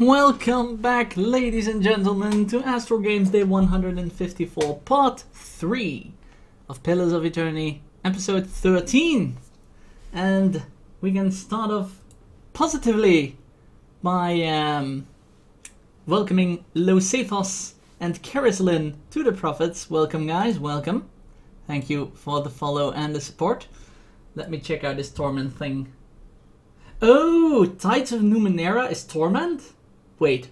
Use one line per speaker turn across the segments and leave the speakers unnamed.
Welcome back, ladies and gentlemen, to AstralGames Day 154, Part 3 of Pillars of Eternity, Episode 13. And we can start off positively by welcoming Losethos and Karislin to the Prophets. Welcome, guys, welcome. Thank you for the follow and the support. Let me check out this Torment thing. Oh, Tides of Numenera is Torment? Wait,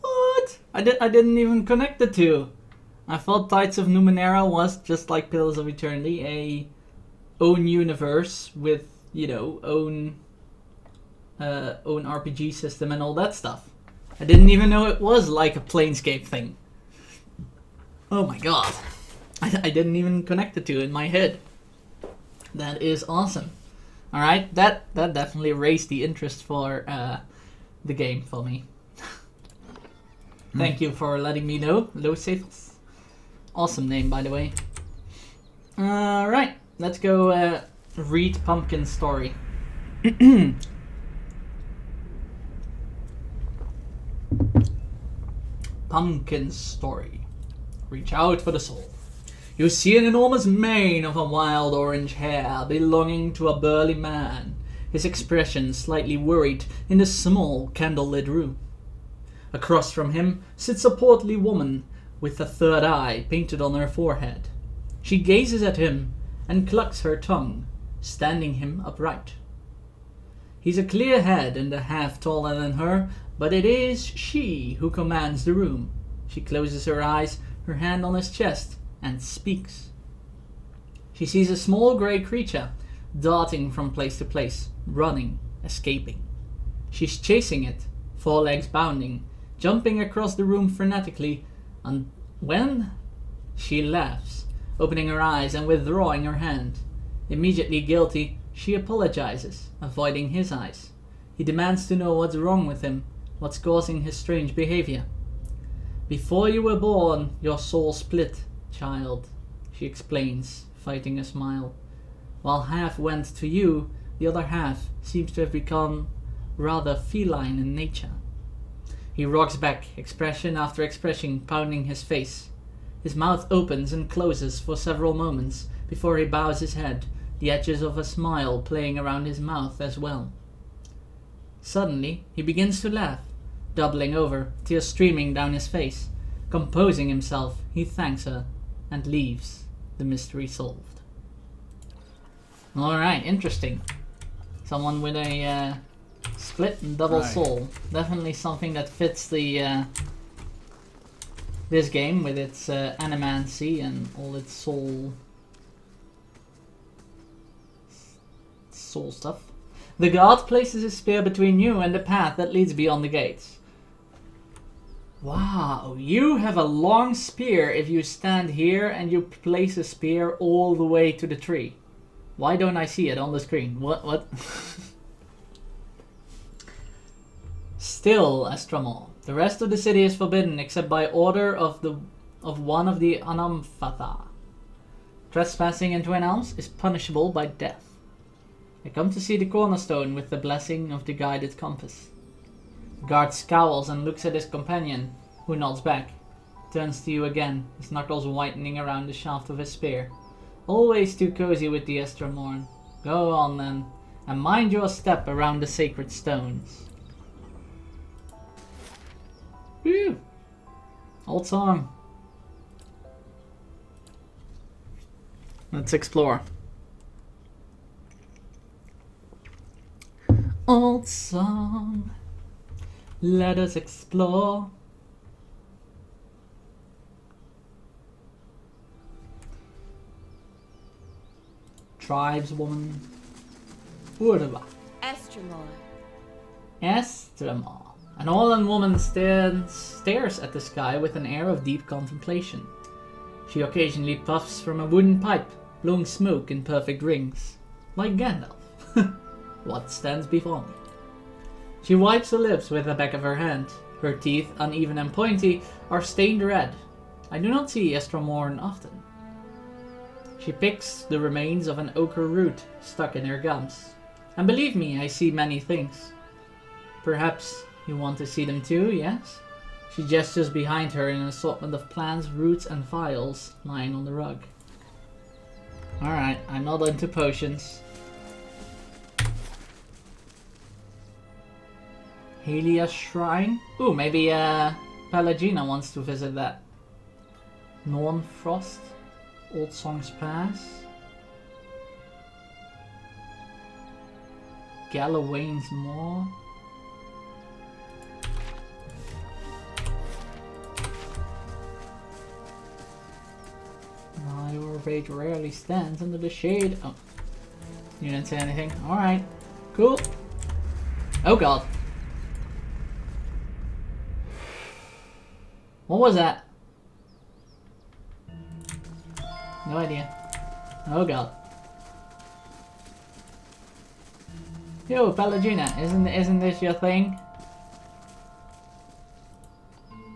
what? I didn't even connect the two. I thought Tides of Numenera was just like Pillars of Eternity, a own universe with, you know, own RPG system and all that stuff. I didn't even know it was like a Planescape thing. Oh my god. I didn't even connect the two in my head. That is awesome. Alright, that definitely raised the interest for the game for me. Thank you for letting me know, Losethos. Awesome name, by the way. Alright, let's go read Pumpkin's story. Pumpkin's story. Reach out for the soul. You see an enormous mane of a wild orange hair belonging to a burly man, his expression slightly worried in the small candle-lit room. Across from him sits a portly woman with a third eye painted on her forehead. She gazes at him and clucks her tongue, standing him upright. He's a clear head and a half taller than her, but it is she who commands the room. She closes her eyes, her hand on his chest, and speaks. She sees a small grey creature darting from place to place, running, escaping. She's chasing it, forelegs bounding, jumping across the room frenetically, and when she laughs, opening her eyes and withdrawing her hand. Immediately guilty, she apologizes, avoiding his eyes. He demands to know what's wrong with him, what's causing his strange behavior. Before you were born, your soul split, child, she explains, fighting a smile. While half went to you, the other half seems to have become rather feline in nature. He rocks back, expression after expression pounding his face. His mouth opens and closes for several moments before he bows his head, the edges of a smile playing around his mouth as well. Suddenly, he begins to laugh, doubling over, tears streaming down his face. Composing himself, he thanks her and leaves, the mystery solved. Alright, interesting. Someone with a split and double soul. Definitely something that fits the this game with its animancy and all its soul stuff. The guard places his spear between you and the path that leads beyond the gates. Wow, you have a long spear if you stand here and you place a spear all the way to the tree. Why don't I see it on the screen? What? Still, Estramor, the rest of the city is forbidden except by order of one of the Anamfatha. Trespassing into an alms is punishable by death. I come to see the cornerstone with the blessing of the guided compass. The guard scowls and looks at his companion, who nods back, turns to you again, his knuckles whitening around the shaft of his spear. Always too cozy with the Estramorn. Go on then, and mind your step around the sacred stones. Whew! Old song. Let's explore. Old song. Let us explore. Tribeswoman. Urva.
Estramor.
Estramor. An Orlan woman stares at the sky with an air of deep contemplation. She occasionally puffs from a wooden pipe, blowing smoke in perfect rings. Like Gandalf. What stands before me? She wipes her lips with the back of her hand. Her teeth, uneven and pointy, are stained red. I do not see Estramorn often. She picks the remains of an ochre root stuck in her gums. And believe me, I see many things. Perhaps You want to see them too, yes? She gestures behind her in an assortment of plants, roots and vials lying on the rug. Alright, I'm not into potions. Helia's Shrine? Ooh, maybe Pelagina wants to visit that. Nornfrost? Old Songs Pass? Gallowayne's Maw? Your fate rarely stands under the shade. Oh, you didn't say anything. Alright, cool. Oh god. What was that? No idea. Oh god. Yo, Pelagina, isn't this your thing?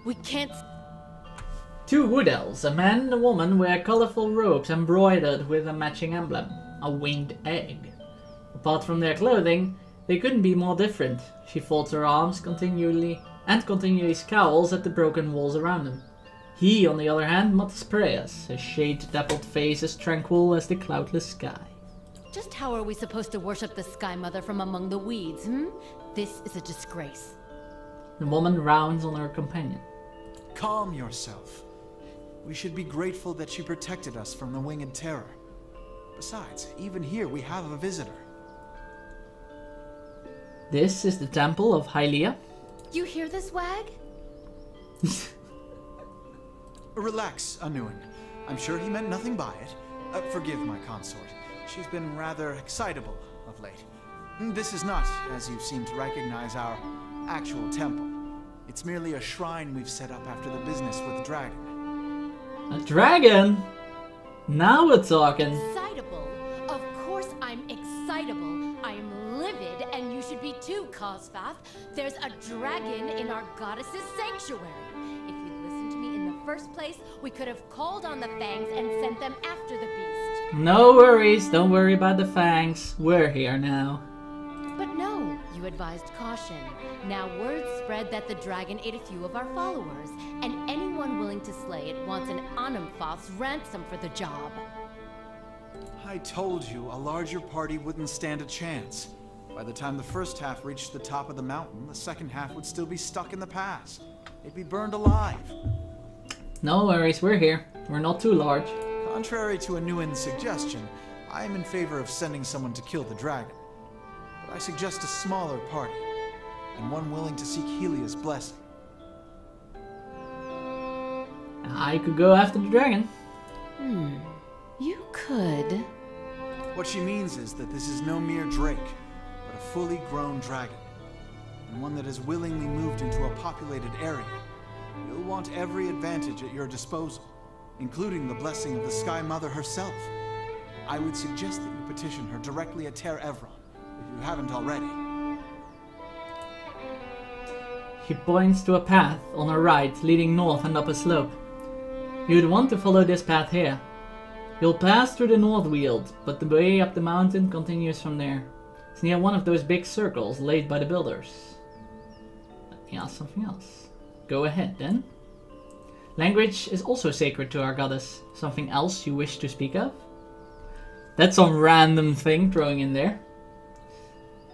We can't.
Two wood elves, a man and a woman, wear colorful robes embroidered with a matching emblem, a winged egg. Apart from their clothing, they couldn't be more different. She folds her arms continually scowls at the broken walls around him. He, on the other hand, mutters prayers, his shade-dappled face as tranquil as the cloudless sky.
Just how are we supposed to worship the Sky Mother from among the weeds, hmm? This is a disgrace.
The woman rounds on her companion.
Calm yourself. We should be grateful that she protected us from the winged terror. Besides, even here we have a visitor.
This is the temple of Hylia.
You hear this, Wag?
Relax, Anuin. I'm sure he meant nothing by it. Forgive my consort. She's been rather excitable of late. This is not, as you seem to recognize, our actual temple. It's merely a shrine we've set up after the business with the dragon.
A dragon? Now we're talking.
Excitable? Of course I'm excitable. I'm livid, and you should be too, Cosfath. There's a dragon in our goddess's sanctuary. If you'd listened to me in the first place, we could have called on the Fangs and sent them after the beast.
No worries, don't worry about the Fangs. We're here now.
But no, you advised caution. Now word spread that the dragon ate a few of our followers, and anyone willing to slay it wants an Anumfoth's ransom for the job.
I told you a larger party wouldn't stand a chance. By the time the first half reached the top of the mountain, the second half would still be stuck in the pass. They'd be burned alive.
No worries, we're here. We're not too large.
Contrary to Anuin's suggestion, I am in favor of sending someone to kill the dragon. But I suggest a smaller party, and one willing to seek Helia's blessing.
I could go after the dragon.
You could.
What she means is that this is no mere drake, but a fully grown dragon, and one that has willingly moved into a populated area. You'll want every advantage at your disposal, including the blessing of the Sky Mother herself. I would suggest that you petition her directly at Ter Evron, if you haven't already.
He points to a path on her right, leading north and up a slope. You'd want to follow this path here. You'll pass through the North Weald, but the way up the mountain continues from there. It's near one of those big circles laid by the builders. Let me ask something else. Go ahead, then. Language is also sacred to our goddess. Something else you wish to speak of? That's some random thing throwing in there.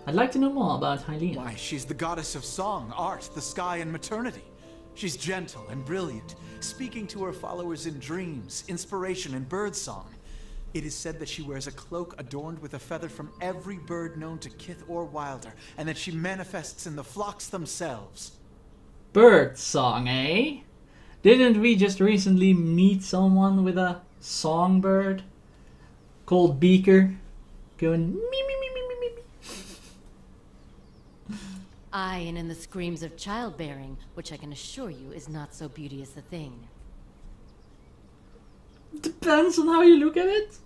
I'd like to know more about Hylia.
Why, she's the goddess of song, art, the sky, and maternity. She's gentle and brilliant, speaking to her followers in dreams, inspiration, and birdsong. It is said that she wears a cloak adorned with a feather from every bird known to kith or wilder, and that she manifests in the flocks themselves.
Bird song, eh? Didn't we just recently meet someone with a songbird called Beaker going me me me me me me?
Aye, and in the screams of childbearing, which I can assure you is not so beauteous a thing.
Depends on how you look at it.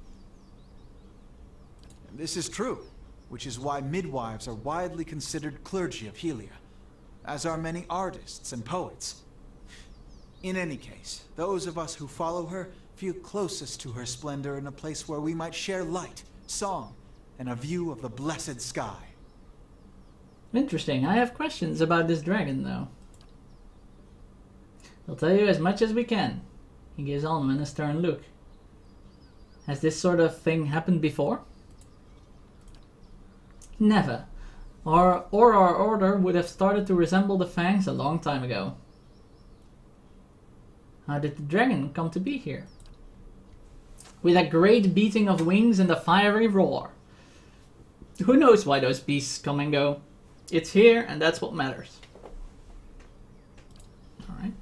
And this is true, which is why midwives are widely considered clergy of Helia, as are many artists and poets. In any case, those of us who follow her feel closest to her splendor in a place where we might share light, song, and a view of the blessed sky.
Interesting. I have questions about this dragon, though. We'll tell you as much as we can. He gives Alman a stern look. Has this sort of thing happened before? Never. Our order would have started to resemble the Fangs a long time ago. How did the dragon come to be here? With a great beating of wings and a fiery roar. Who knows why those beasts come and go? It's here, and that's what matters. Alright.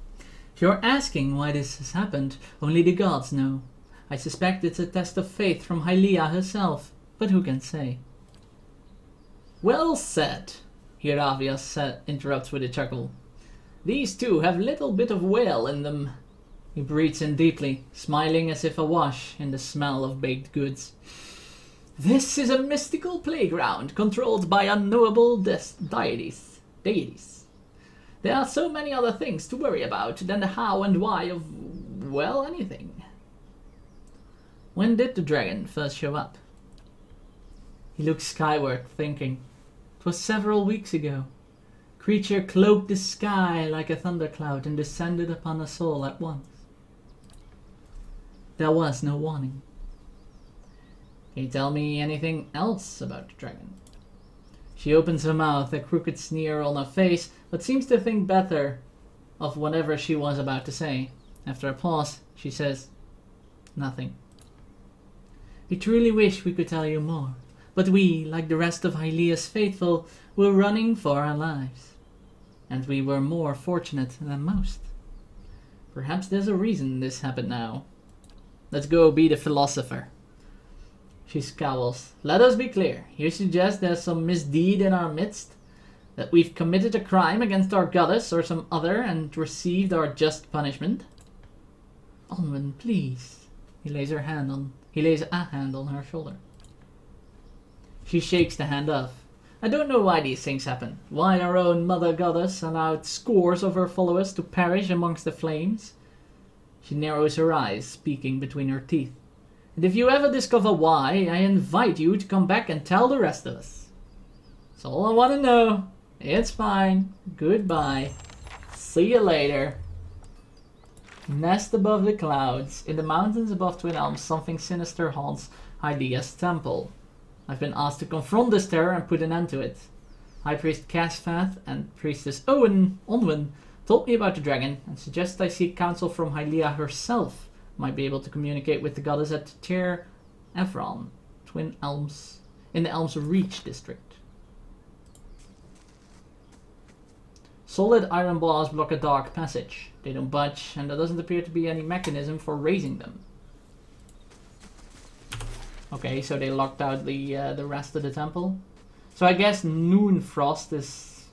If you're asking why this has happened, only the gods know. I suspect it's a test of faith from Hylia herself, but who can say? Well said, Hiravias interrupts with a chuckle. These two have little bit of whale in them. He breathes in deeply, smiling as if awash in the smell of baked goods. This is a mystical playground controlled by unknowable deities. There are so many other things to worry about than the how and why of, well, anything. When did the dragon first show up? He looks skyward, thinking. It was several weeks ago. Creature cloaked the sky like a thundercloud and descended upon us all at once. There was no warning. Can you tell me anything else about the dragon? She opens her mouth, a crooked sneer on her face, but seems to think better of whatever she was about to say. After a pause, she says, nothing. We truly wish we could tell you more, but we, like the rest of Hylia's faithful, were running for our lives. And we were more fortunate than most. Perhaps there's a reason this happened now. Let's go be the philosopher. She scowls. Let us be clear. You suggest there's some misdeed in our midst? That we've committed a crime against our goddess or some other and received our just punishment? Onwin, please. He lays a hand on her shoulder. She shakes the hand off. I don't know why these things happen. Why our own mother goddess allowed scores of her followers to perish amongst the flames. She narrows her eyes, speaking between her teeth. And if you ever discover why, I invite you to come back and tell the rest of us. That's all I want to know. It's fine. Goodbye. See you later. Nest above the clouds. In the mountains above Twin Elms, something sinister haunts Hylia's temple. I've been asked to confront this terror and put an end to it. High Priest Casfath and Priestess Onwin told me about the dragon and suggest I seek counsel from Hylia herself. Might be able to communicate with the goddess at Tir Evron, Twin Elms, in the Elms Reach district. Solid iron bars block a dark passage. They don't budge, and there doesn't appear to be any mechanism for raising them. Okay, so they locked out the rest of the temple. So I guess Noonfrost is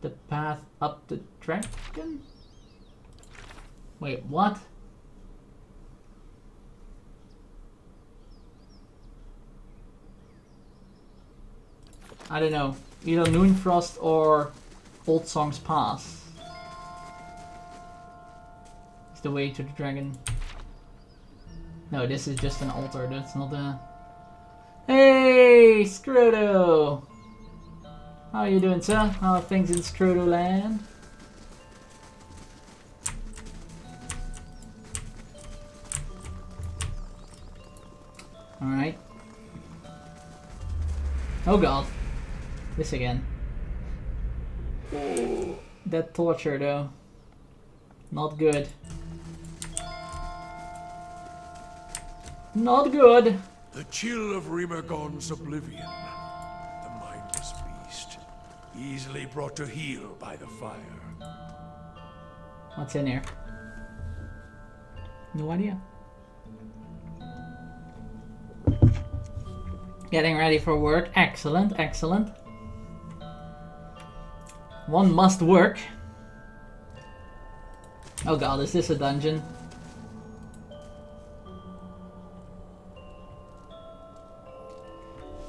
the path up the dragon? Wait, what? I don't know. Either Noonfrost or Old Song's Pass is the way to the dragon. No, this is just an altar. That's not a... Hey, Scroto! How are you doing, sir? How are things in Scroto land? Alright. Oh god. This again. Ooh, that torture though. Not good. Not good.
The chill of Rimergon's oblivion. The mindless beast. Easily brought to heel by the fire.
What's in here? No idea. Getting ready for work. Excellent, excellent. One must work. Oh god, is this a dungeon?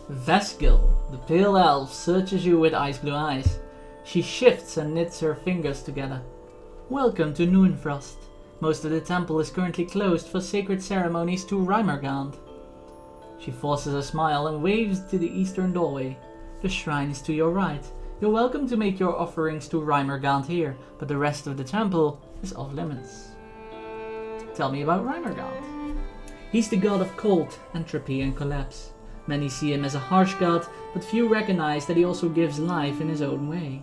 Veskil, the pale elf, searches you with ice blue eyes. She shifts and knits her fingers together. Welcome to Noonfrost. Most of the temple is currently closed for sacred ceremonies to Rimergand. She forces a smile and waves to the eastern doorway. The shrine is to your right. You're welcome to make your offerings to Reimergant here, but the rest of the temple is off limits. Tell me about Reimergant. He's the god of cold, entropy and collapse. Many see him as a harsh god, but few recognize that he also gives life in his own way.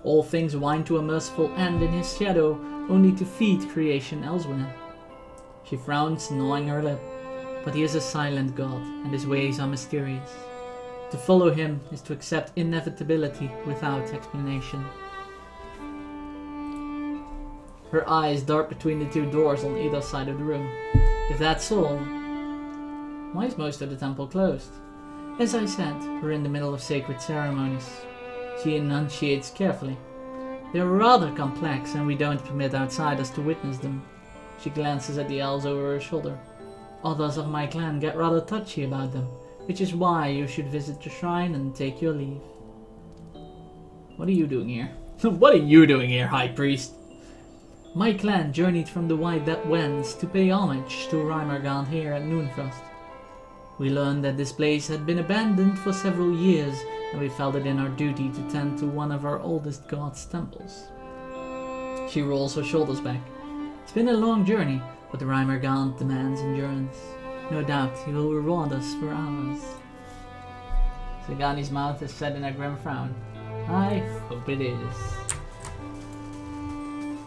All things wind to a merciful end in his shadow, only to feed creation elsewhere. She frowns, gnawing her lip, but he is a silent god, and his ways are mysterious. To follow him is to accept inevitability without explanation. Her eyes dart between the two doors on either side of the room. If that's all, why is most of the temple closed? As I said, we're in the middle of sacred ceremonies. She enunciates carefully. They're rather complex and we don't permit outsiders to witness them. She glances at the elves over her shoulder. Others of my clan get rather touchy about them, which is why you should visit the shrine and take your leave. What are you doing here? What are you doing here, High Priest? My clan journeyed from the White Dead Wends to pay homage to Reimergant here at Noonfrost. We learned that this place had been abandoned for several years, and we felt it in our duty to tend to one of our oldest god's temples. She rolls her shoulders back. It's been a long journey, but the Reimergant demands endurance. No doubt he will reward us for ours. Zagani's mouth is set in a grim frown. I hope it is.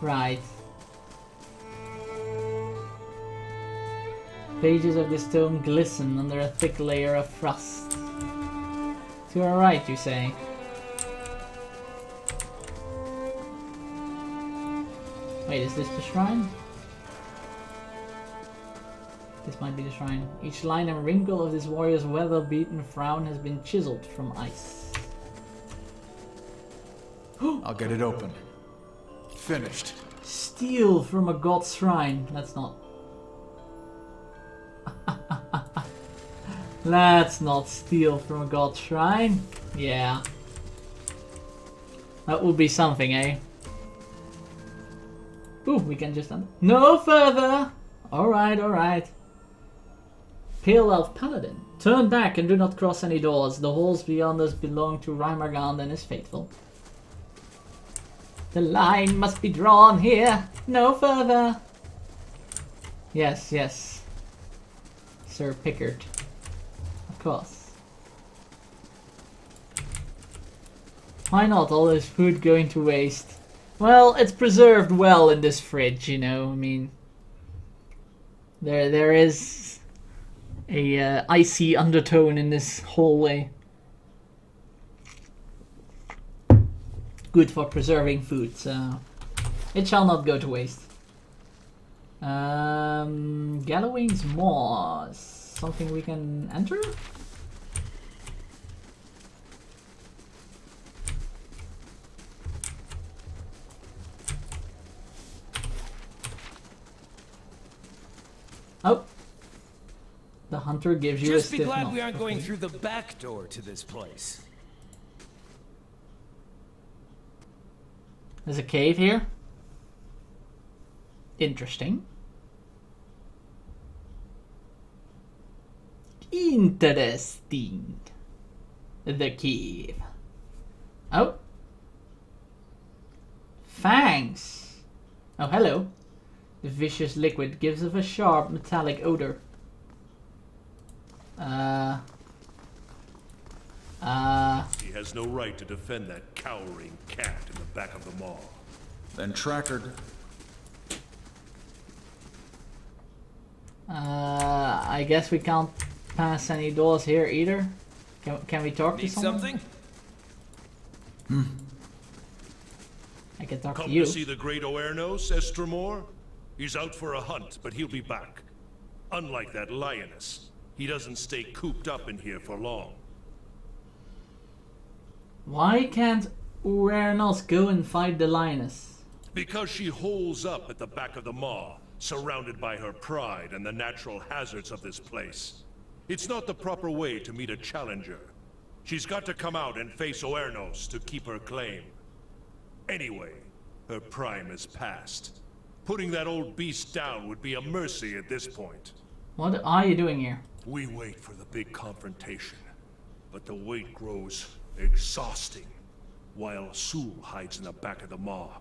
Right. Pages of the stone glisten under a thick layer of frost. To our right, you say? Wait, is this the shrine? This might be the shrine. Each line and wrinkle of this warrior's weather-beaten frown has been chiseled from ice.
I'll get it open. Finished.
Steal from a god's shrine. Let's not. Let's not steal from a god's shrine. Yeah. That would be something, eh? Ooh, we can just... No further! Alright, alright. Pale Elf Paladin. Turn back and do not cross any doors. The halls beyond us belong to Reimergant and his faithful. The line must be drawn here. No further. Yes, yes. Sir Pickard. Of course. Why not all this food going to waste? Well, it's preserved well in this fridge, you know. I mean, there is a icy undertone in this hallway. Good for preserving food, so it shall not go to waste. Galloway's Moss. Something we can enter? Oh. The hunter gives you a stiff
Just be glad
knock.
we aren't going through the back door to this place.
There's a cave here. Interesting. Interesting. The cave. Oh. Fangs. Oh, hello. The vicious liquid gives off a sharp metallic odor.
He has no right to defend that cowering cat in the back of the mall.
Then Tracker.
I guess we can't pass any doors here either. Can we talk to
Need
someone?
something?
I can talk
Come
to you.
to see the great Oernos, Estremor? He's out for a hunt, but he'll be back. Unlike that lioness, he doesn't stay cooped up in here for long.
Why can't Uernos go and fight the lioness?
Because she holes up at the back of the maw, surrounded by her pride and the natural hazards of this place. It's not the proper way to meet a challenger. She's got to come out and face Oernos to keep her claim. Anyway, her prime is past. Putting that old beast down would be a mercy at this point.
What are you doing here?
We wait for the big confrontation, but the wait grows exhausting. While Sul hides in the back of the maw,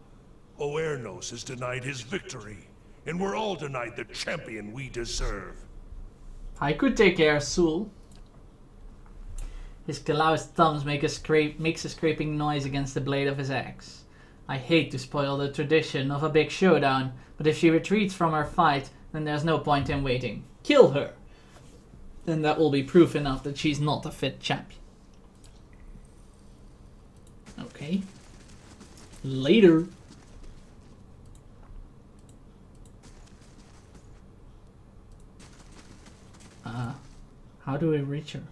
Oernos is denied his victory, and we're all denied the champion we deserve.
I could take care of Sul. His calloused thumbs makes a scraping noise against the blade of his axe. I hate to spoil the tradition of a big showdown, but if she retreats from her fight, then there's no point in waiting. Kill her! Then that will be proof enough that she's not a fit champion. Okay. Later. How do we reach her?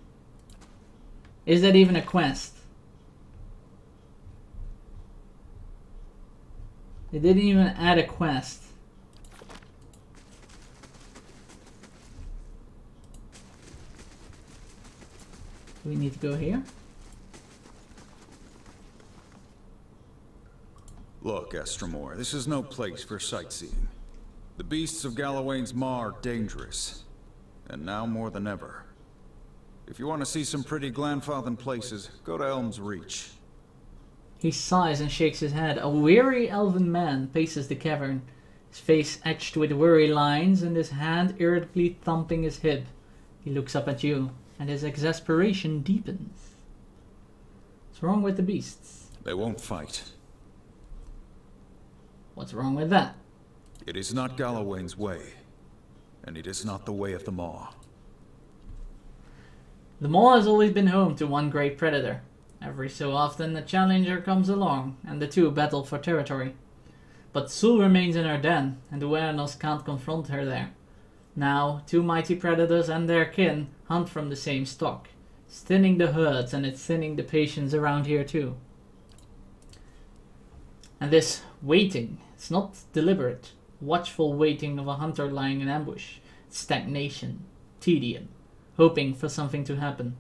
Is that even a quest? They didn't even add a quest. Do we need to go here?
Look, Estromor, this is no place for sightseeing. The beasts of Galawain's Maw are dangerous, and now more than ever. If you want to see some pretty Glanfathan places, go to Elm's Reach.
He sighs and shakes his head. A weary elven man paces the cavern, his face etched with worry lines and his hand irritably thumping his hip. He looks up at you, and his exasperation deepens. What's wrong with the beasts?
They won't fight.
What's wrong with that?
It is not Galawain's way, and it is not the way of the Maw.
The Maw has always been home to one great predator. Every so often a challenger comes along, and the two battle for territory. But Sul remains in her den, and Uernos can't confront her there. Now, two mighty predators and their kin hunt from the same stock. It's thinning the herds, and it's thinning the patience around here too. And this waiting, it's not deliberate, watchful waiting of a hunter lying in ambush. It's stagnation, tedium, hoping for something to happen.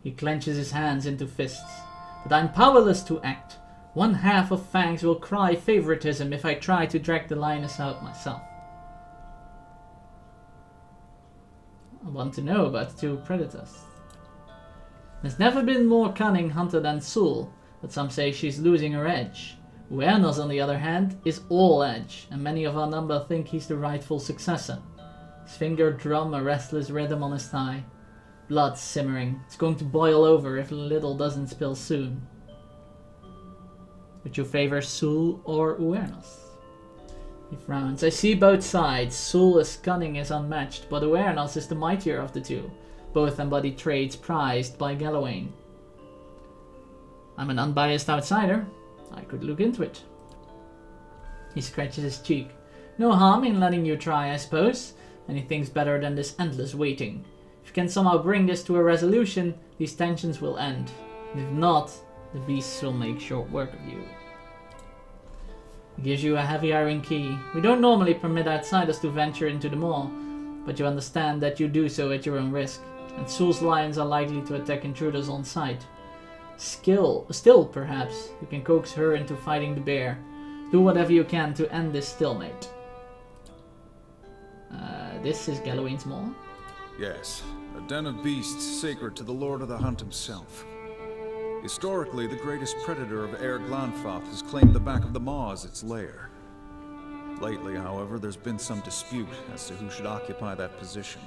He clenches his hands into fists. But I'm powerless to act. One half of Fangs will cry favoritism if I try to drag the lioness out myself. I want to know about the two predators. There's never been more cunning hunter than Sul, but some say she's losing her edge. Uernos, on the other hand, is all edge, and many of our number think he's the rightful successor. His finger drum a restless rhythm on his thigh. Blood simmering. It's going to boil over if little doesn't spill soon. Would you favor Sul or Uernos? He frowns. I see both sides. Sul is cunning as unmatched, but Uernos is the mightier of the two. Both embody traits prized by Galawain. I'm an unbiased outsider. I could look into it. He scratches his cheek. No harm in letting you try, I suppose. Anything's better than this endless waiting. If you can somehow bring this to a resolution, these tensions will end. And if not, the beasts will make short work of you. He gives you a heavy iron key. We don't normally permit outsiders to venture into the Maw, but you understand that you do so at your own risk, and Sul's lions are likely to attack intruders on sight. Still, perhaps, you can coax her into fighting the bear. Do whatever you can to end this stalemate. This is Galawain's Maw?
Yes, a den of beasts sacred to the Lord of the Hunt himself. Historically, the greatest predator of Air Glanfath has claimed the back of the Maw as its lair. Lately, however, there's been some dispute as to who should occupy that position.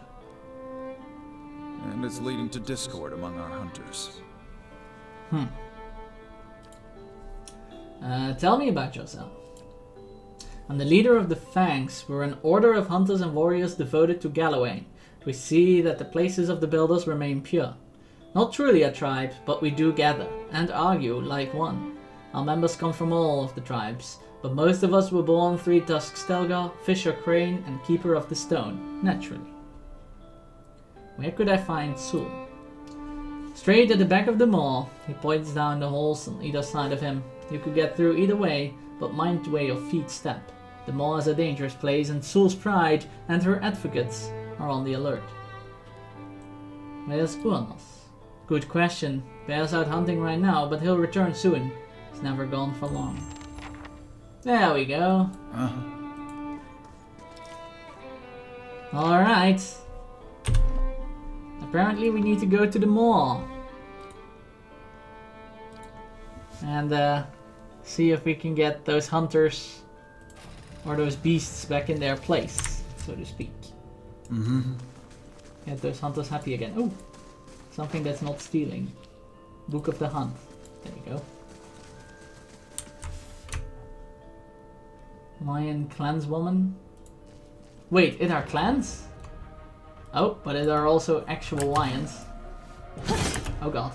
And it's leading to discord among our hunters.
Tell me about yourself. I'm the leader of the Fangs. We're an order of hunters and warriors devoted to Galawain. We see that the places of the builders remain pure. Not truly a tribe, but we do gather, and argue like one. Our members come from all of the tribes, but most of us were born Three-Tusked Stelgar, Fisher Crane, and Keeper of the Stone, naturally. Where could I find Sul? Straight at the back of the Maw. He points down the halls on either side of him. You could get through either way, but mind where your feet step. The Maw is a dangerous place, and Sul's pride and her advocates are on the alert. Where's Uernos? Good question. Bear's out hunting right now, but he'll return soon. He's never gone for long. There we go. Alright. Apparently we need to go to the Maw. and see if we can get those hunters or those beasts back in their place, so to speak. Get those hunters happy again. Oh, something that's not stealing. Book of the Hunt. There you go. Lion clanswoman. Wait, it are clans? Oh, but it are also actual lions. Oh god.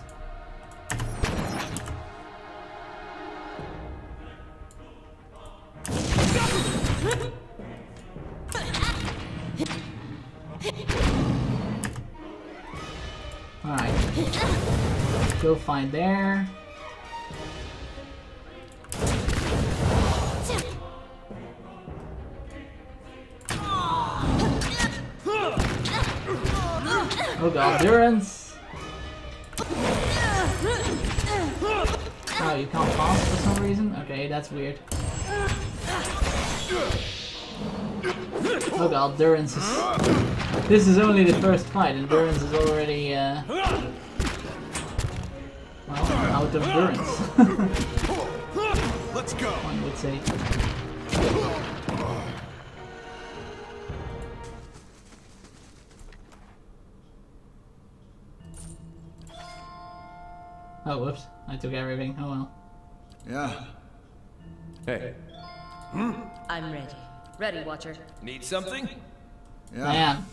Alright. Go find there. Oh god, endurance! Oh, you can't pass for some reason? Okay, that's weird. Oh god, endurance is... This is only the first fight, endurance is already, well, out of endurance.
Let's go!
One would say. Oh, whoops. I took everything. Oh well.
Yeah.
Hey,
I'm ready. Ready, Watcher.
need something?
I
Yeah.
am.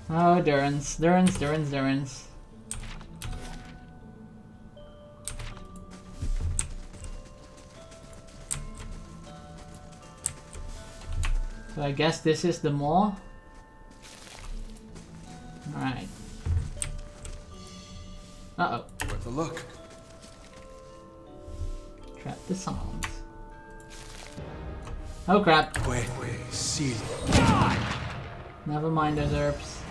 Oh, Durance. Durance. So I guess this is the maw. Alright. Uh-oh.
Worth a look.
Trap the sounds. Oh crap.
See.
Never mind those herbs.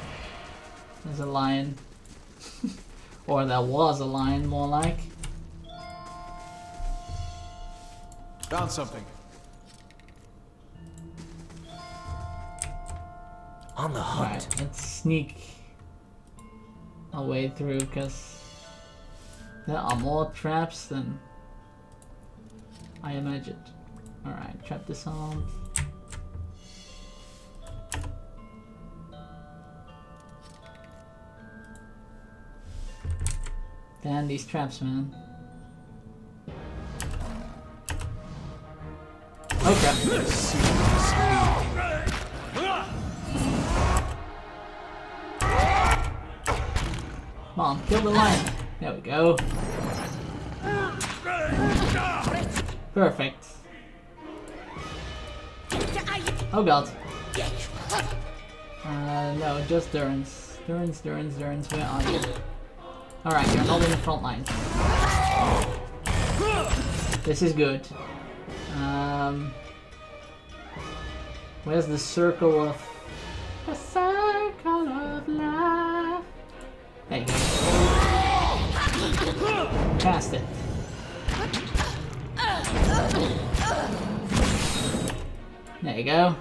There's a lion. Or there was a lion, more like.
Found something.
On the hunt.
Right, let's sneak our way through, because there are more traps than I imagined. Alright, trap the sound. Damn these traps, man. Oh crap. Come on, kill the lion. There we go. Perfect. Oh god. No, just Durance. Durance, where are you? Alright, you're not in the front line. This is good. Where's the circle of... The circle of life? There you go. Cast it. There you go.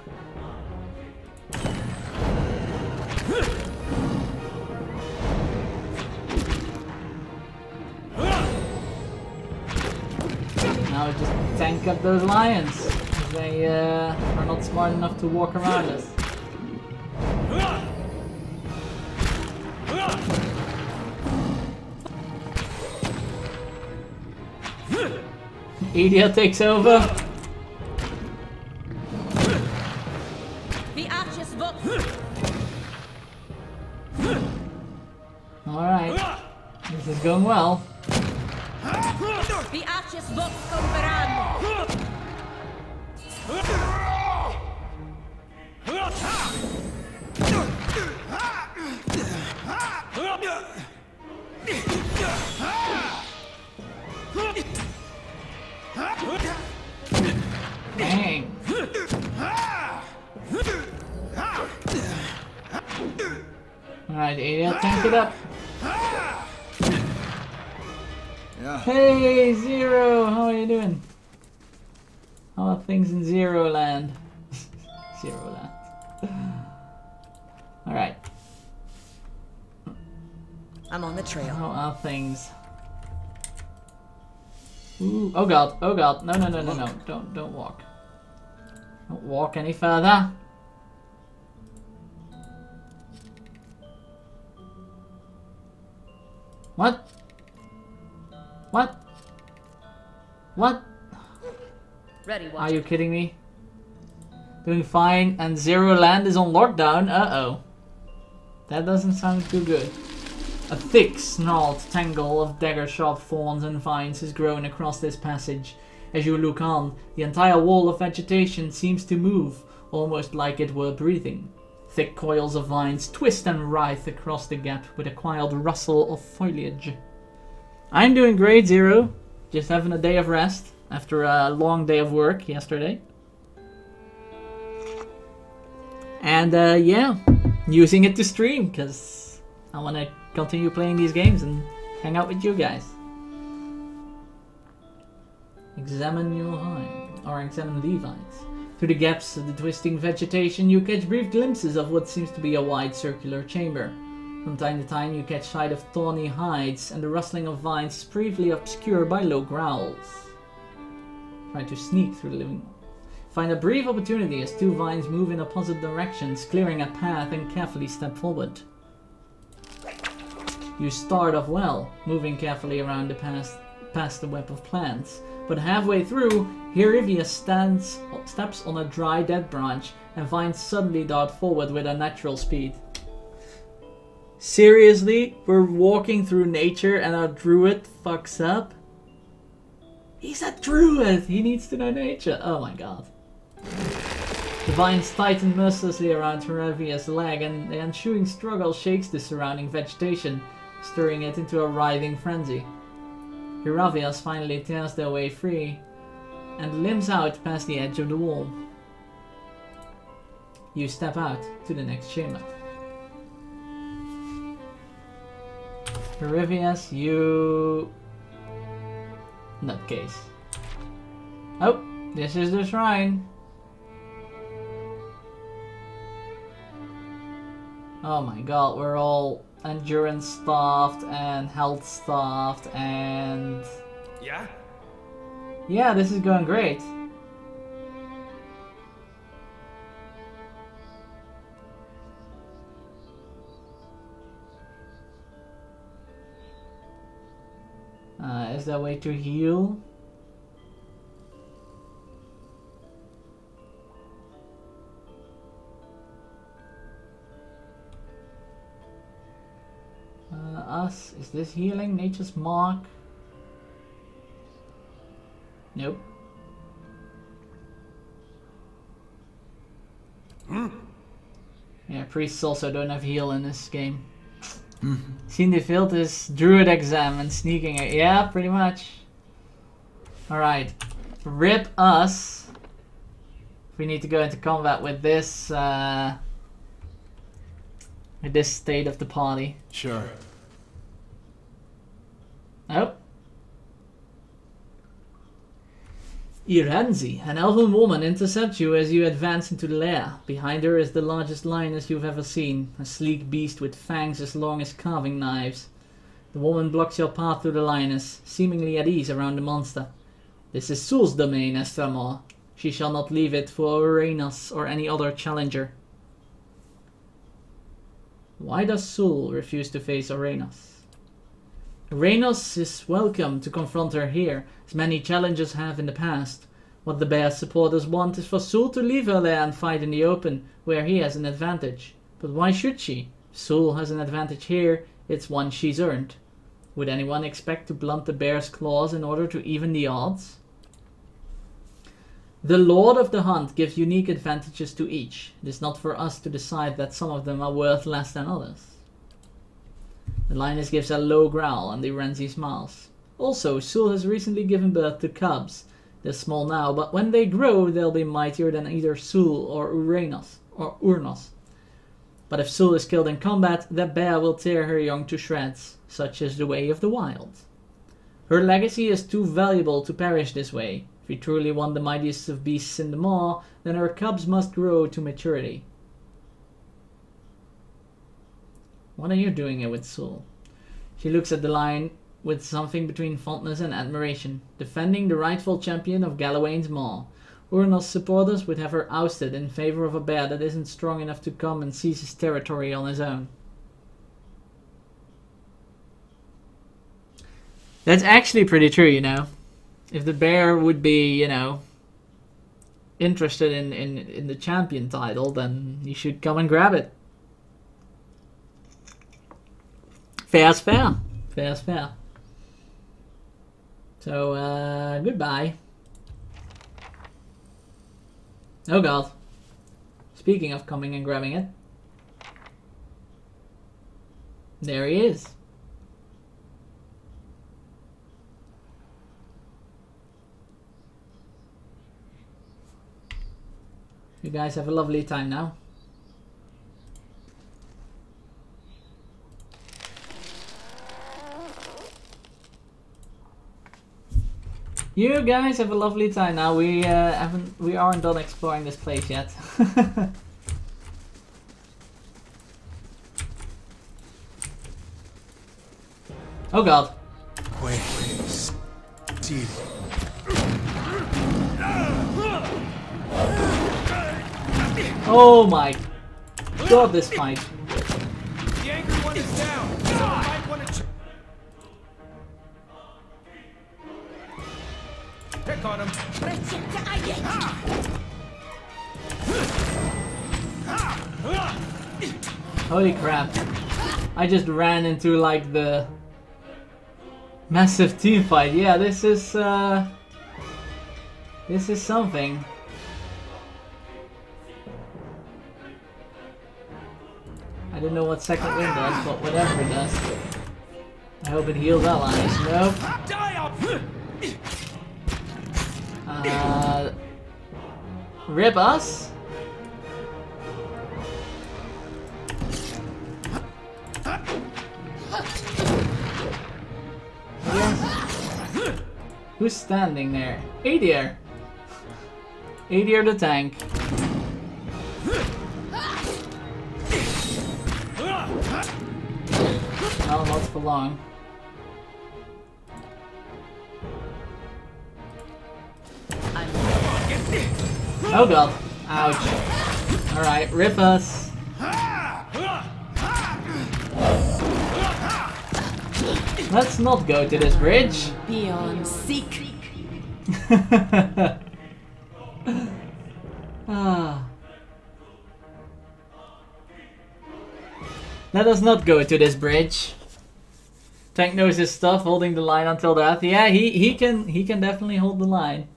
Now just tank up those lions. They are not smart enough to walk around us. Idiot takes over. Alright. This is going well. Dang. Alright, idiot, tank it up.
Yeah.
Hey, Zero! How are you doing? How are things in Zero Land? Zero Land. Alright.
I'm on the trail.
How are things? Ooh, oh god, oh god. No, no, no, no, no. Don't walk. Don't walk any further. What? What? What?
Ready, watcher.
Are you kidding me? Doing fine and Zero Land is on lockdown? Uh-oh. That doesn't sound too good. A thick, snarled tangle of dagger-sharp thorns and vines is growing across this passage. As you look on, the entire wall of vegetation seems to move, almost like it were breathing. Thick coils of vines twist and writhe across the gap with a quiet rustle of foliage. I'm doing great, Zero. Just having a day of rest after a long day of work yesterday. And yeah, using it to stream because I want to continue playing these games and hang out with you guys. Examine your hind, or examine the vines. Through the gaps of the twisting vegetation, you catch brief glimpses of what seems to be a wide circular chamber. From time to time, you catch sight of tawny hides, and the rustling of vines is briefly obscured by low growls. Try to sneak through the living room. Find a brief opportunity as two vines move in opposite directions, clearing a path and carefully step forward. You start off well, moving carefully around the past the web of plants. But halfway through, Hirivia steps on a dry dead branch and vines suddenly dart forward with unnatural speed. Seriously? We're walking through nature and our druid fucks up? He's a druid! He needs to know nature. Oh my god. The vines tighten mercilessly around Hiravia's leg and the ensuing struggle shakes the surrounding vegetation, stirring it into a writhing frenzy. Hiravias finally tears their way free and limps out past the edge of the wall. You step out to the next chamber. Hiravias, you... nutcase. Oh, this is the shrine. Oh my god, we're all endurance staffed and health staffed and...
Yeah?
Yeah, this is going great. Is there a way to heal? Us? Is this healing? Nature's Mark? Nope. Yeah, priests also don't have heal in this game. Cindy failed his druid exam and sneaking it. Yeah, pretty much. Alright. Rip us. We need to go into combat with this state of the party.
Sure.
Oh. Irenzi, an elven woman, intercepts you as you advance into the lair. Behind her is the largest lioness you've ever seen, a sleek beast with fangs as long as carving knives. The woman blocks your path to the lioness, seemingly at ease around the monster. This is Sul's domain, Estramor. She shall not leave it for Uranus or any other challenger. Why does Sul refuse to face Uranus? Uranus is welcome to confront her here, as many challengers have in the past. What the bear supporters want is for Sul to leave her lair and fight in the open, where he has an advantage. But why should she? If Sul has an advantage here, it's one she's earned. Would anyone expect to blunt the bear's claws in order to even the odds? The Lord of the Hunt gives unique advantages to each. It is not for us to decide that some of them are worth less than others. The lioness gives a low growl and the Renzi smiles. Also, Sul has recently given birth to cubs. They're small now, but when they grow, they'll be mightier than either Sul or Uranus or Urnos. But if Sul is killed in combat, that bear will tear her young to shreds, such is the way of the wild. Her legacy is too valuable to perish this way. If we truly want the mightiest of beasts in the maw, then her cubs must grow to maturity. What are you doing here with Sul? She looks at the lion with something between fondness and admiration, defending the rightful champion of Galloway's Maw. Urna's supporters would have her ousted in favor of a bear that isn't strong enough to come and seize his territory on his own. That's actually pretty true, you know. If the bear would be, you know, interested in the champion title, then you should come and grab it. Fair's fair. Fair's fair. So, goodbye. Oh god. Speaking of coming and grabbing it. There he is. You guys have a lovely time now. You guys have a lovely time now. We aren't done exploring this place yet. Oh god.
Wait. See.
Oh my god, this fight.
The angry one is down. So I might want to pick on him.
Holy crap. I just ran into like the massive team fight. Yeah, this is something. I don't know what second wind does, but whatever it does. I hope it heals allies. Nope. Rip us? Yes. Who's standing there? Adir! Adir the tank. Well, not for long. Oh god. Ouch. Alright, rip us. Let's not go to this bridge.
Beyond seek.
Let us not go to this bridge. Tank knows his stuff, holding the line until death. Yeah, he can definitely hold the line.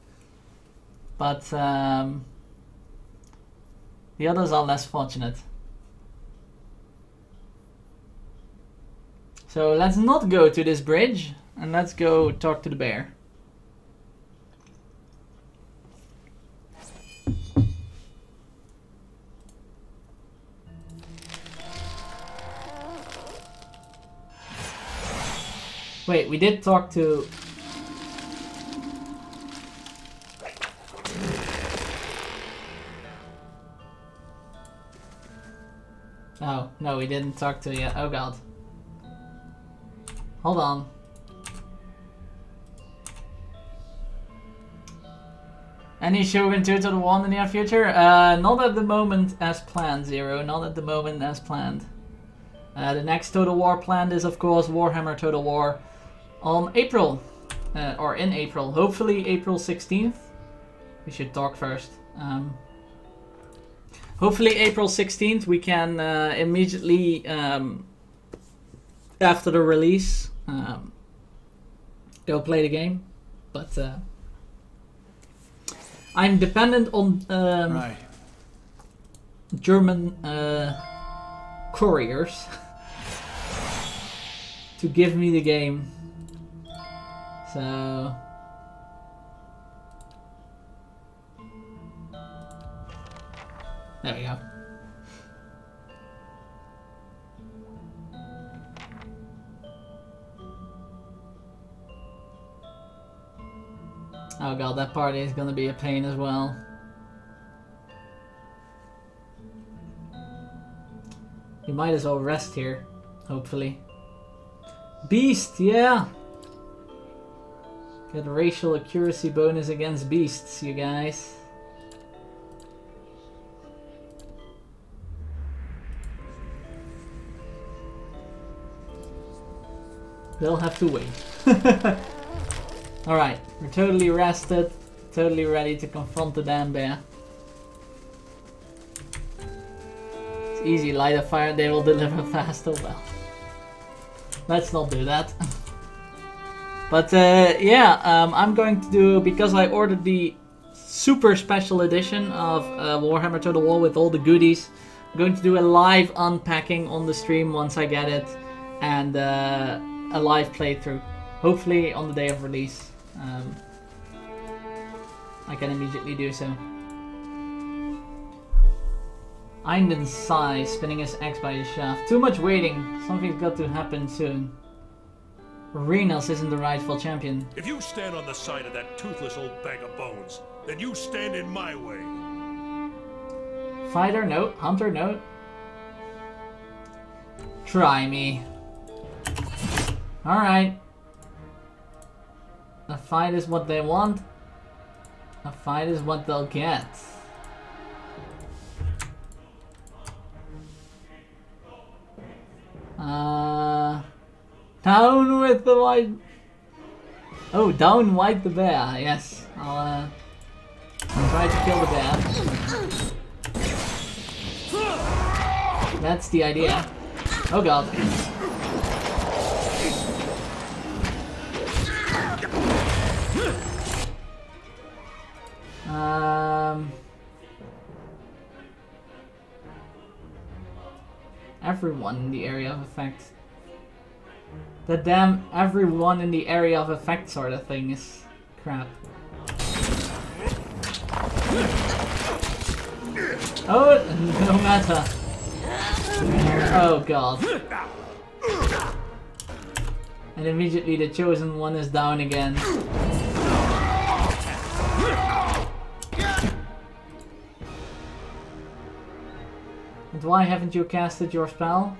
But the others are less fortunate. So let's not go to this bridge and let's go talk to the bear. Wait, we did talk to... Oh, no, we didn't talk to yet. Oh god. Hold on. Any Shogun 2 to the 1 in the near future? Not at the moment as planned, Zero. Not at the moment as planned. The next Total War planned is, of course, Warhammer Total War on April. Or in April. Hopefully April 16th. We should talk first. Hopefully April 16th we can immediately, after the release, go play the game. But I'm dependent on
Right.
German couriers to give me the game. So there we go. Oh god, that party is gonna be a pain as well. You might as well rest here, hopefully. Beast, yeah! Get racial accuracy bonus against beasts, you guys. They'll have to wait. Alright, we're totally rested, totally ready to confront the damn bear. It's easy, light a fire, they will deliver fast. Oh well. Let's not do that. But yeah, I'm going to do, because I ordered the super special edition of Warhammer Total War with all the goodies, I'm going to do a live unpacking on the stream once I get it, and a live playthrough, hopefully on the day of release. I can immediately do so. Einden sighs, spinning his axe by his shaft. Too much waiting, something's got to happen soon. Renos isn't the rightful champion.
If you stand on the side of that toothless old bag of bones, then you stand in my way.
Fighter, no. Hunter, no. Try me. Alright. A fight is what they want. A fight is what they'll get. Down with the white... Oh, down white the bear. Yes, I'll try to kill the bear. That's the idea. Oh god. Everyone in the area of effect. The damn everyone in the area of effect sort of thing is crap. Oh, no matter. Oh god. And immediately the chosen one is down again. And why haven't you casted your spell?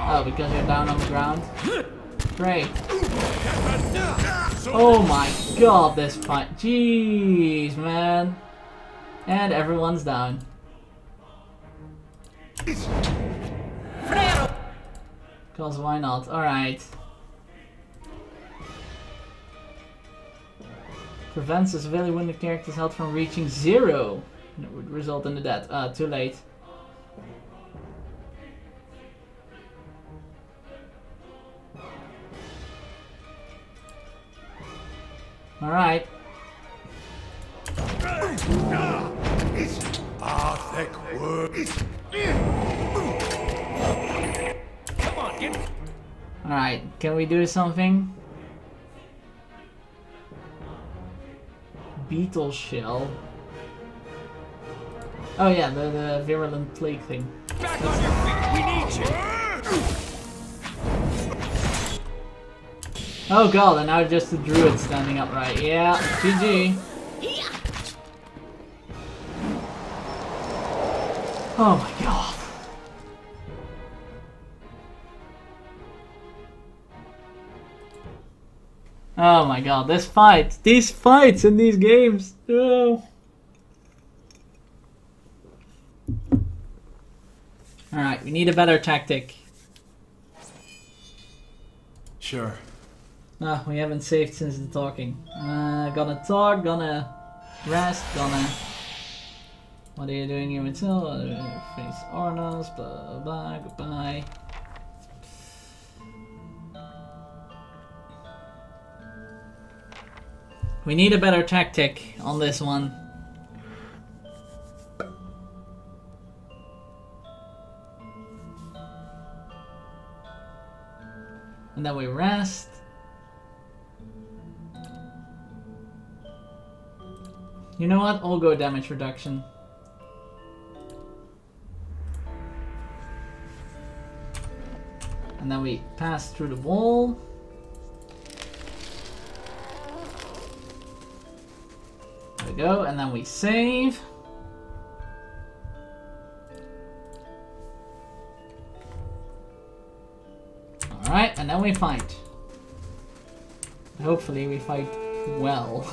Oh, because you're down on the ground? Great. Oh my god, this fight. Jeez, man. And everyone's down. Cause why not? Alright. Prevents a severely wounded character's health from reaching 0. That would result in the death. Too late. Alright. Alright, can we do something? Beetle shell. Oh yeah, the virulent plague thing.
Back on your feet, we need you!
Oh god, and now just the druid standing upright. Yeah, GG. Oh my god. Oh my god, this fight. These fights in these games. Oh. Alright, we need a better tactic.
Sure.
Ah, we haven't saved since the talking. Gonna talk, gonna rest, gonna... What are you doing here until? Face Arnos, blah blah, goodbye. We need a better tactic on this one. And then we rest. You know what? I'll go damage reduction. And then we pass through the wall. There we go, and then we save. Alright, and then we fight. Hopefully we fight well.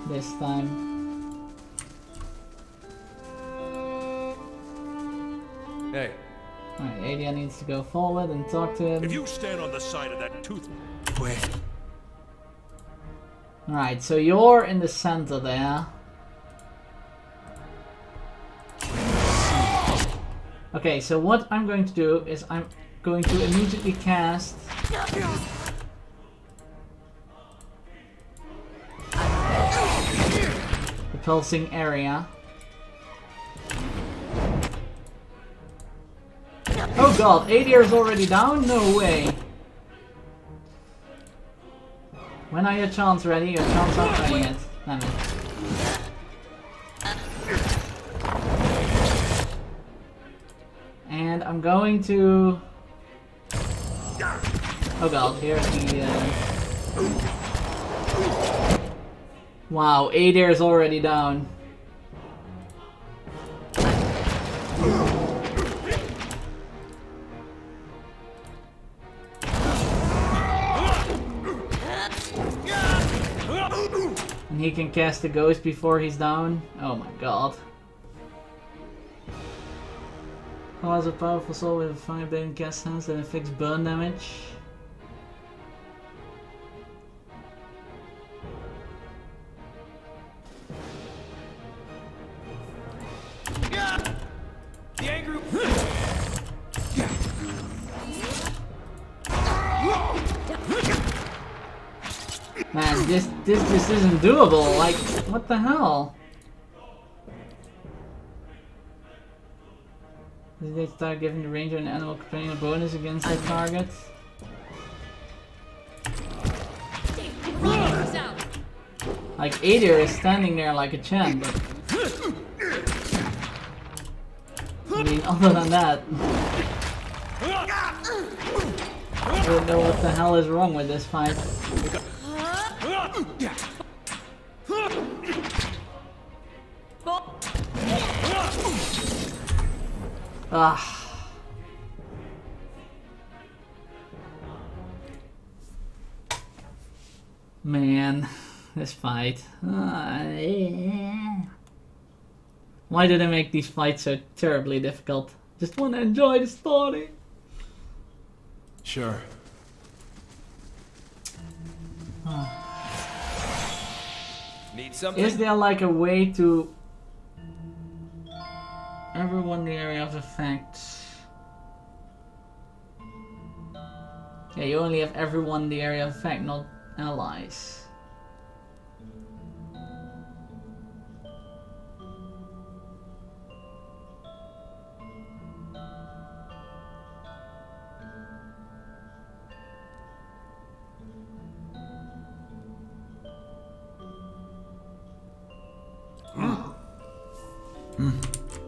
This time.
Hey.
Alright, Adia needs to go forward and talk to him.
If you stand on the side of that tooth...
Wait.
Alright, so you're in the center there. Okay, so what I'm going to do is I'm going to immediately cast the pulsing area. Oh god, Adir is already down? No way. When are your chants ready? Your chants aren't ready yet. Damn it. And I'm going to... Oh god, here's the... Wow, Adir is already down. And he can cast the ghost before he's down. Oh my god. Cause a powerful soul with a fire-blading cast hands that inflicts burn damage.
The angry.
Man, this just isn't doable. Like, what the hell? Did they start giving the ranger and animal companion a bonus against their target? Like, Adir is standing there like a champ, but... I mean, other than that... I don't know what the hell is wrong with this fight. Ah. Man, this fight. Why do they make these fights so terribly difficult? Just want to enjoy the story.
Sure.
Need something?
Is there like a way to everyone the area of effect? Yeah, you only have everyone the area of effect, not allies.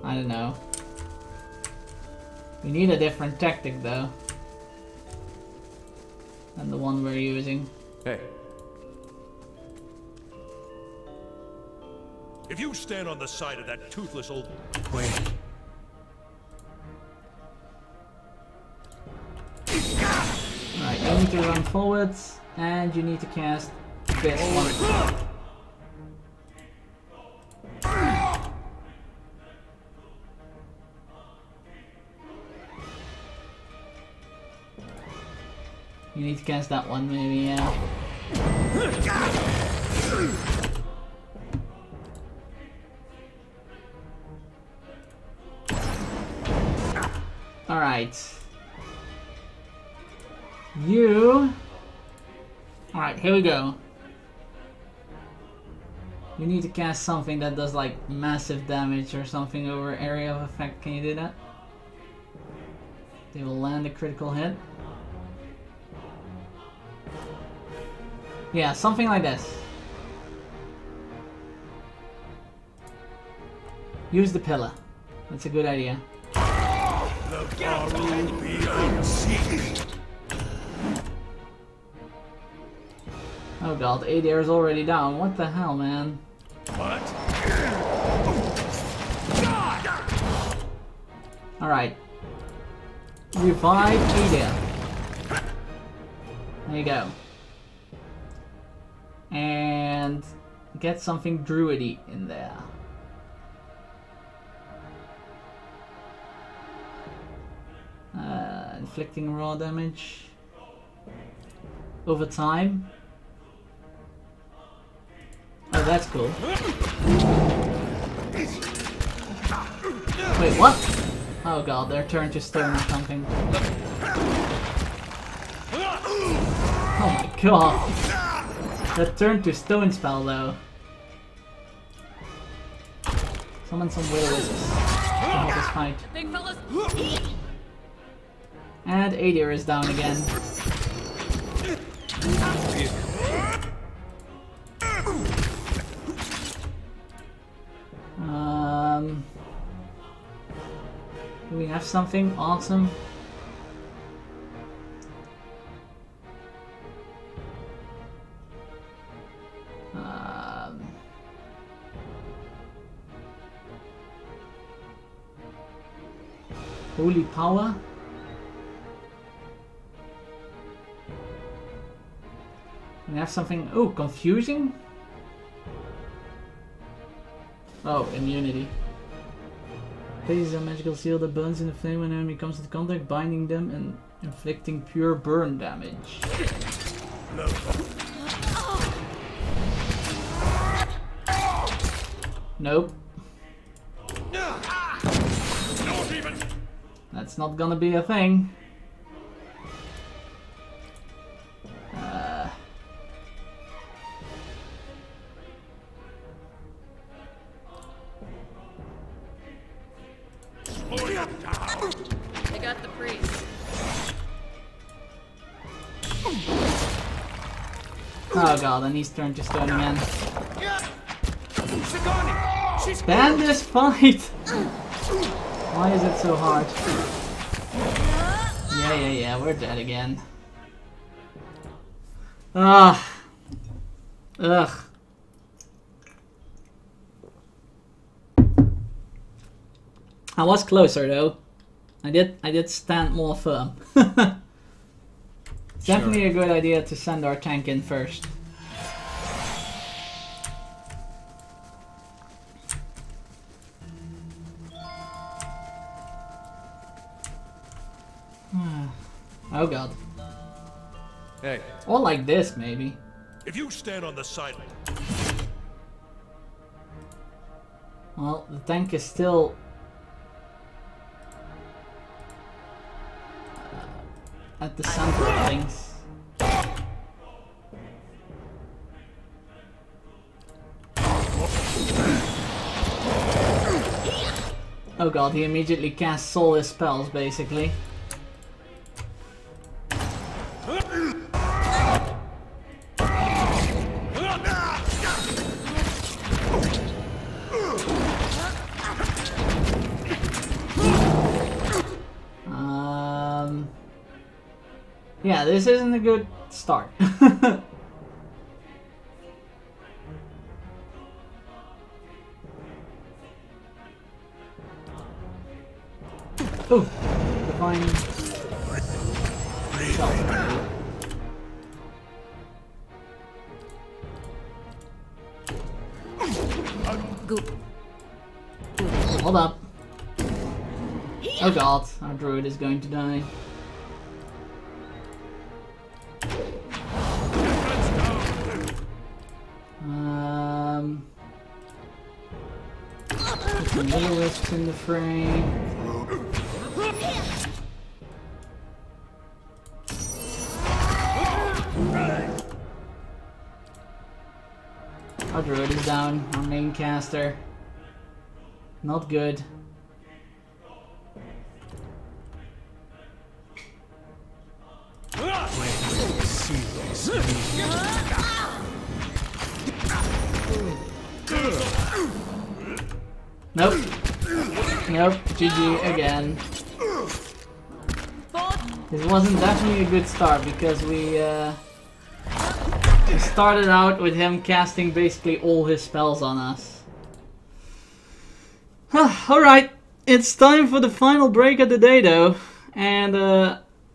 I don't know. We need a different tactic though than the one we're using.
Hey.
If you stand on the side of that toothless old...
Wait.
Alright, you need to run forwards and you need to cast this one. You need to cast that one, maybe, yeah. Alright. You... Alright, here we go. You need to cast something that does like massive damage or something over area of effect. Can you do that? They will land a critical hit. Yeah, something like this. Use the pillar. That's a good idea. Oh god, Adir is already down. What the hell, man?
What?
Alright. Revive Ada. There you go. And get something druidy in there. Inflicting raw damage over time. Oh, that's cool. Wait, what? Oh god, they're turned to stone or something. Oh my god. That turned to stone spell though. Summon some will-o-wisps to help us fight.
Big fellas.
And Adir is down again. Do we have something awesome? Holy power? We have something. Oh, confusing? Oh, immunity. Places a magical seal that burns in the flame when an enemy comes into contact, binding them and inflicting pure burn damage. Nope. That's not gonna be a thing.
They got the priest.
Oh god, and he's turned to stone again. Ban this fight! Why is it so hard? Yeah, we're dead again. Ah. Ugh. I was closer though. I did stand more firm. It's definitely a good idea to send our tank in first. Oh god.
Hey.
Or like this, maybe.
If you stand on the side...
Well, the tank is still... at the center of things. Oh god, he immediately casts all his spells, basically. Yeah, this isn't a good start. Oh, divine shelter. Hold up. Oh god, our druid is going to die. Put some will-o-wisps in the frame. Our druid is down, our main caster. Not good. Nope. Nope. GG again. This wasn't definitely a good start because we started out with him casting basically all his spells on us. Alright. it's time for the final break of the day though. And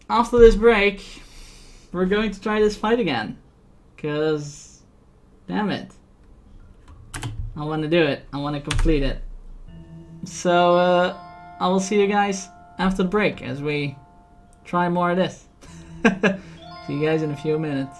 after this break, we're going to try this fight again. Cause, damn it. I want to do it. I want to complete it. So, I will see you guys after the break as we try more of this. See you guys in a few minutes.